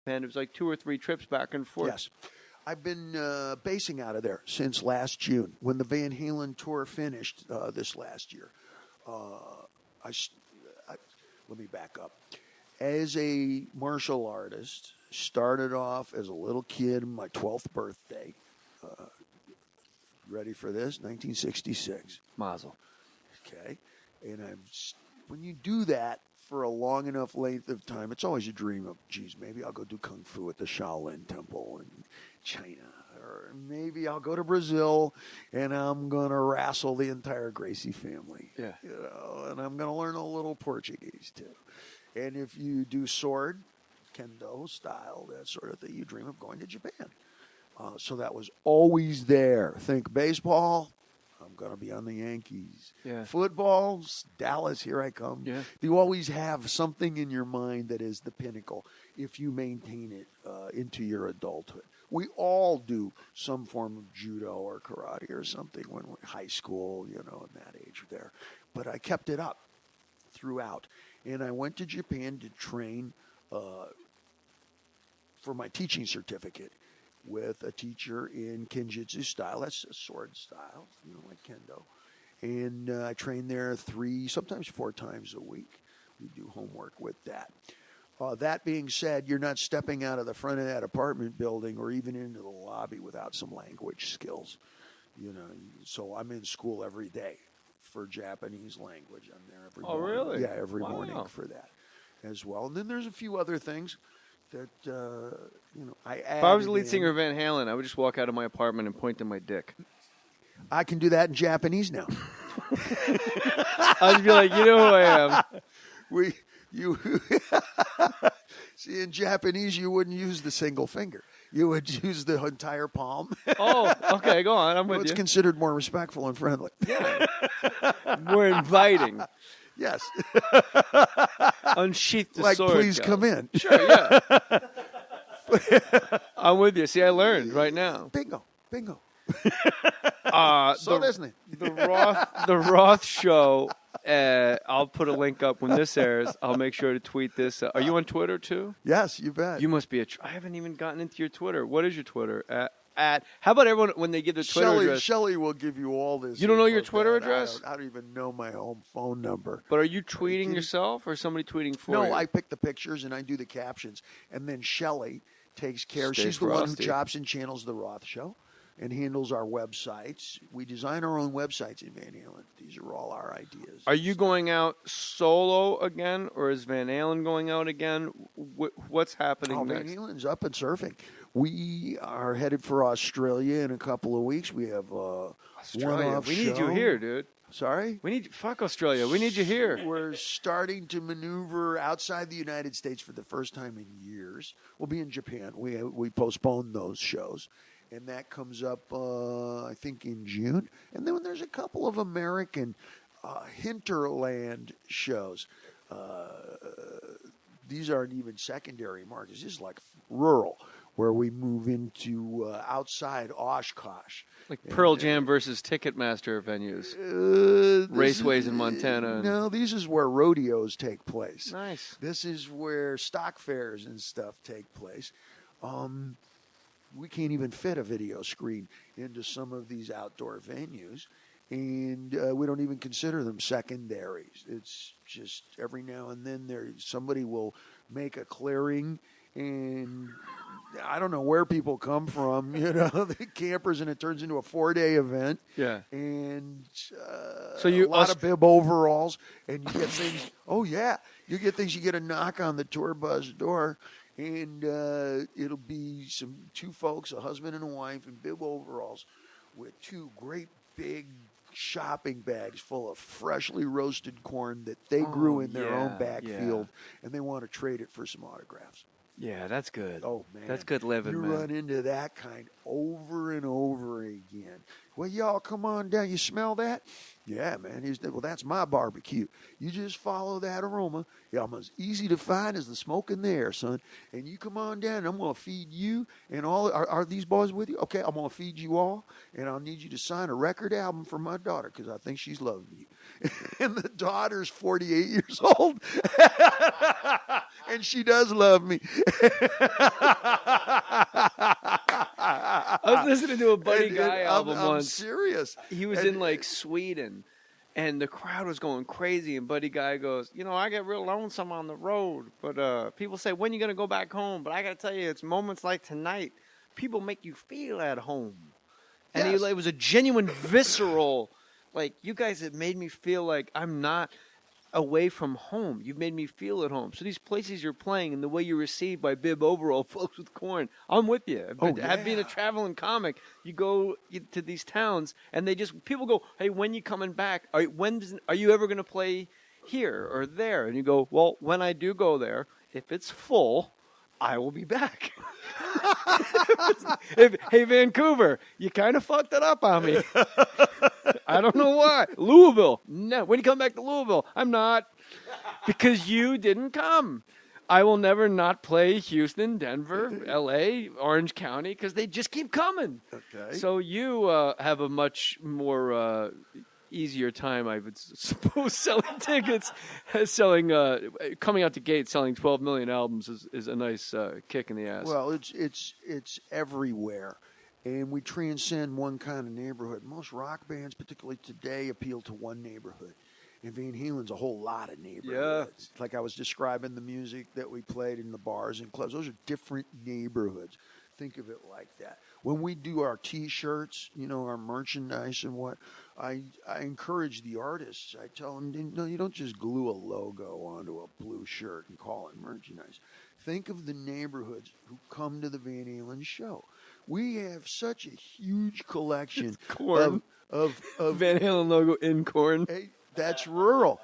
Japan. It was like 2 or 3 trips back and forth. Yes. I've been basing out of there since last June when the Van Halen tour finished this last year. Let me back up. As a martial artist, started off as a little kid on my 12th birthday. Ready for this? 1966. Mazel. Okay. And when you do that for a long enough length of time, it's always a dream of, geez, maybe I'll go do Kung Fu at the Shaolin Temple in China. Or maybe I'll go to Brazil and I'm going to wrestle the entire Gracie family. Yeah. And I'm going to learn a little Portuguese, too. And if you do sword, kendo style, that sort of thing, you dream of going to Japan. So that was always there. Think baseball, I'm going to be on the Yankees. Yeah. Football, Dallas, here I come. Yeah. You always have something in your mind that is the pinnacle if you maintain it into your adulthood. We all do some form of judo or karate or something when we're in high school, in that age there. But I kept it up throughout. And I went to Japan to train for my teaching certificate with a teacher in Kenjutsu style. That's a sword style, like kendo. And I train there 3, sometimes 4 times a week. We do homework with that. That being said, you're not stepping out of the front of that apartment building or even into the lobby without some language skills. So I'm in school every day for Japanese language. I'm there every morning. Oh, really? Yeah, every morning for that as well. And then there's a few other things that, I add. If I was the lead singer of Van Halen, I would just walk out of my apartment and point to my dick. I can do that in Japanese now. I'd be like, you know who I am. See, in Japanese, you wouldn't use the single finger. You would use the entire palm. Oh, okay, go on. I'm with you. It's considered more respectful and friendly. Yeah. More inviting. Yes. Unsheath the sword. Please come in. Sure, yeah. I'm with you. See, I learned right now. Bingo. The Roth show. I'll put a link up when this airs. I'll make sure to tweet this. Are you on Twitter too? Yes, you bet. You must be I haven't even gotten into your Twitter. What is your Twitter? How about everyone when they give their Twitter address? Shelley will give you all this. You don't know your Twitter address? I don't even know my home phone number. But are you tweeting yourself or somebody tweeting for you? No, I pick the pictures and I do the captions, and then Shelley takes care. Stay She's the one who frosty. chops and channels the Roth Show and handles our websites. We design our own websites in Van Halen. These are all our ideas. Are you going out solo again, or is Van Halen going out again? What's happening next? Van Halen's up and surfing. We are headed for Australia in a couple of weeks. We have Australia. one-off We need show. you here, dude. Sorry? Fuck Australia. We need you here. We're starting to maneuver outside the United States for the first time in years. We'll be in Japan. We postponed those shows. And that comes up, I think, in June. And then there's a couple of American hinterland shows. These aren't even secondary markets. This is like rural, where we move into outside Oshkosh. Like Pearl Jam versus Ticketmaster venues. Raceways in Montana. No, this is where rodeos take place. Nice. This is where stock fairs and stuff take place. We can't even fit a video screen into some of these outdoor venues, and we don't even consider them secondaries. It's just every now and then somebody will make a clearing, and I don't know where people come from, the campers, and it turns into a 4-day event. Yeah. And so a lot of bib overalls, and you get things. Oh, yeah. You get things. You get a knock on the tour bus door. And it'll be 2 folks, a husband and a wife, in bib overalls with 2 great big shopping bags full of freshly roasted corn that they grew in their own backfield, and they want to trade it for some autographs. Yeah, that's good. Oh, man. That's good living, man. You run into that kind over and over again. Well, y'all, come on down. You smell that? Yeah, man. Well, that's my barbecue. You just follow that aroma. Yeah, I'm as easy to find as the smoke in the air, son. And you come on down, and I'm going to feed you and all. Are these boys with you? Okay, I'm going to feed you all, and I'll need you to sign a record album for my daughter because I think she's loving you. And the daughter's 48 years old. And she does love me. I was listening to a Buddy Guy album I'm once. serious. He was in like Sweden, and the crowd was going crazy. And Buddy Guy goes, I get real lonesome on the road, but people say, when you gonna go back home? But I gotta tell you, it's moments like tonight. People make you feel at home. And Yes. it was a genuine, visceral, like, you guys have made me feel like I'm not away from home. You've made me feel at home. So these places you're playing and the way you're received by Bib Overall, folks with corn, I'm with you. Being a traveling comic, you go to these towns and people go, hey, when you coming back? Are you ever going to play here or there? And you go, well, when I do go there, if it's full, I will be back. Hey, Vancouver, you kind of fucked it up on me. I don't know why. Louisville. No. When you come back to Louisville, I'm not. Because you didn't come. I will never not play Houston, Denver, L.A., Orange County, because they just keep coming. Okay. So you have a much more easier time, I would suppose, selling tickets, coming out the gate, selling 12 million albums is a nice kick in the ass. Well, it's everywhere, and we transcend one kind of neighborhood. Most rock bands, particularly today, appeal to one neighborhood. And Van Halen's a whole lot of neighborhoods. Yeah. Like I was describing the music that we played in the bars and clubs. Those are different neighborhoods. Think of it like that. When we do our T-shirts, our merchandise and what, I encourage the artists. I tell them, no, you don't just glue a logo onto a blue shirt and call it merchandise. Think of the neighborhoods who come to the Van Halen show. We have such a huge collection of Van Halen logo in corn. Hey, that's rural.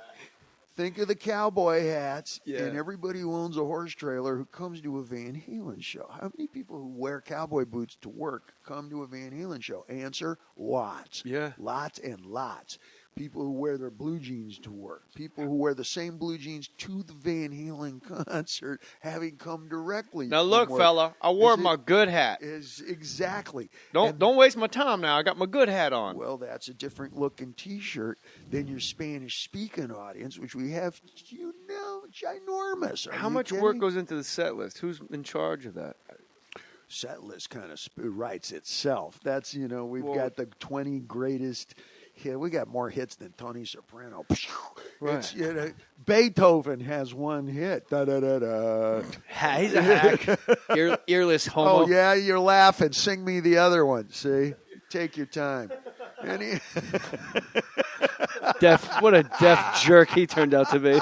Think of the cowboy hats and everybody who owns a horse trailer who comes to a Van Halen show. How many people who wear cowboy boots to work come to a Van Halen show? Answer, lots. Yeah. Lots and lots. People who wear their blue jeans to work. People who wear the same blue jeans to the Van Halen concert, having come directly. Now look, fella, I wore my good hat. Exactly. Don't waste my time now. I got my good hat on. Well, that's a different looking T-shirt than your Spanish-speaking audience, which we have, ginormous. How much work goes into the set list? Who's in charge of that? Set list kind of writes itself. That's, we've got the 20 greatest. Yeah, we got more hits than Tony Soprano. Right. It's, Beethoven has one hit. Da, da, da, da. He's a hack. Earless homo. Oh, yeah, you're laughing. Sing me the other one, see? Take your time. What a deaf jerk he turned out to be.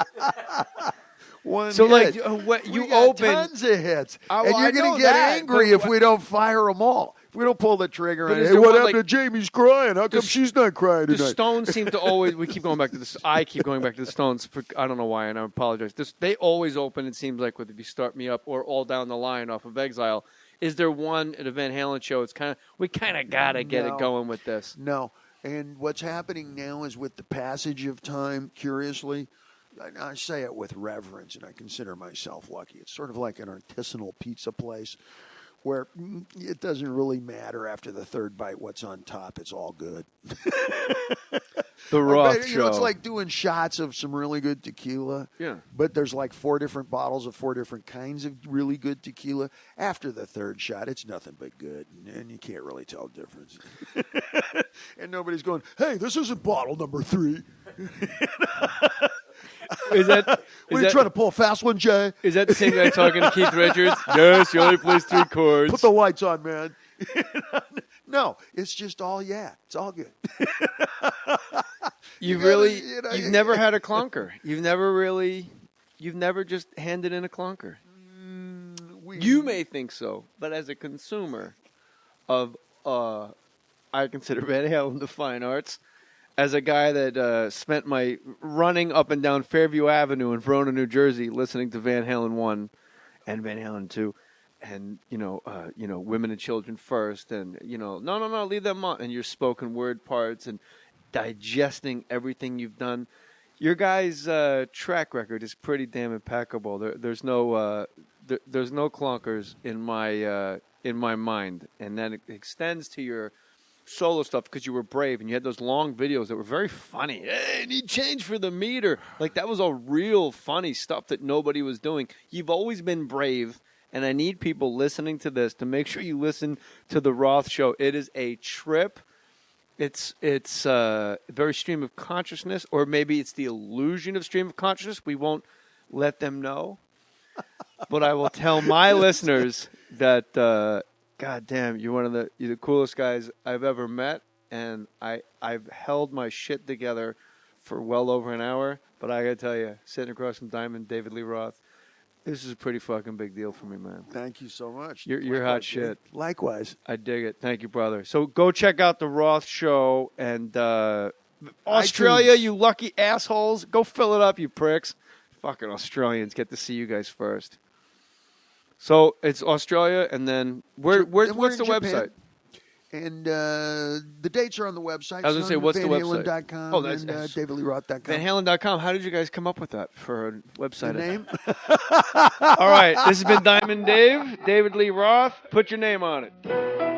One so, hit. You got open tons of hits. And you're going to get angry if we don't fire them all. If we don't pull the trigger on it. Hey, what happened to Jamie's crying? How come she's not crying tonight? The Stones seem to always. We keep going back to this. I keep going back to the Stones. I don't know why, and I apologize. They always open. It seems like with If You Start Me Up or All Down the Line off of Exile. Is there one at a Van Halen show? We kind of gotta get it going with this. No, and what's happening now is with the passage of time. Curiously, I say it with reverence, and I consider myself lucky. It's sort of like an artisanal pizza place, where it doesn't really matter after the third bite what's on top. It's all good. The Roth show. It's like doing shots of some really good tequila. Yeah. But there's like 4 different bottles of 4 different kinds of really good tequila. After the third shot, it's nothing but good. And you can't really tell the difference. And nobody's going, hey, this isn't bottle number 3. Is that Were you trying to pull a fast one, Jay? Is that the same guy talking to Keith Richards? Yes, he only plays 3 chords. Put the lights on, man. No, it's just all it's all good. You've never had a clunker. You've never just handed in a clunker. You may think so, but as a consumer of, I consider Van Halen the fine arts. As a guy that spent my running up and down Fairview Avenue in Verona, New Jersey, listening to Van Halen 1 and Van Halen 2, and Women and Children First, and no, leave them on, and your spoken word parts, and digesting everything you've done. Your guys' track record is pretty damn impeccable. There's no clunkers in my mind, and that extends to your solo stuff because you were brave and you had those long videos that were very funny. Hey, I need change for the meter. Like, that was all real funny stuff that nobody was doing. You've always been brave, and I need people listening to this to make sure you listen to the Roth Show. It is a trip. It's very stream of consciousness, or maybe it's the illusion of stream of consciousness. We won't let them know. But I will tell my listeners that, God damn, you're the coolest guys I've ever met, and I've held my shit together for well over an hour. But I got to tell you, sitting across from Diamond David Lee Roth, this is a pretty fucking big deal for me, man. Thank you so much. You're hot shit. Likewise. I dig it. Thank you, brother. So go check out the Roth Show, and Australia, you lucky assholes. Go fill it up, you pricks. Fucking Australians get to see you guys first. So it's Australia, and then what's the website? And the dates are on the website. I was going to say, what's the website? VanHalen.com Oh, that's and DavidLeeRoth.com. VanHalen.com. How did you guys come up with that for a website? The name? All right. This has been Diamond Dave, David Lee Roth. Put your name on it.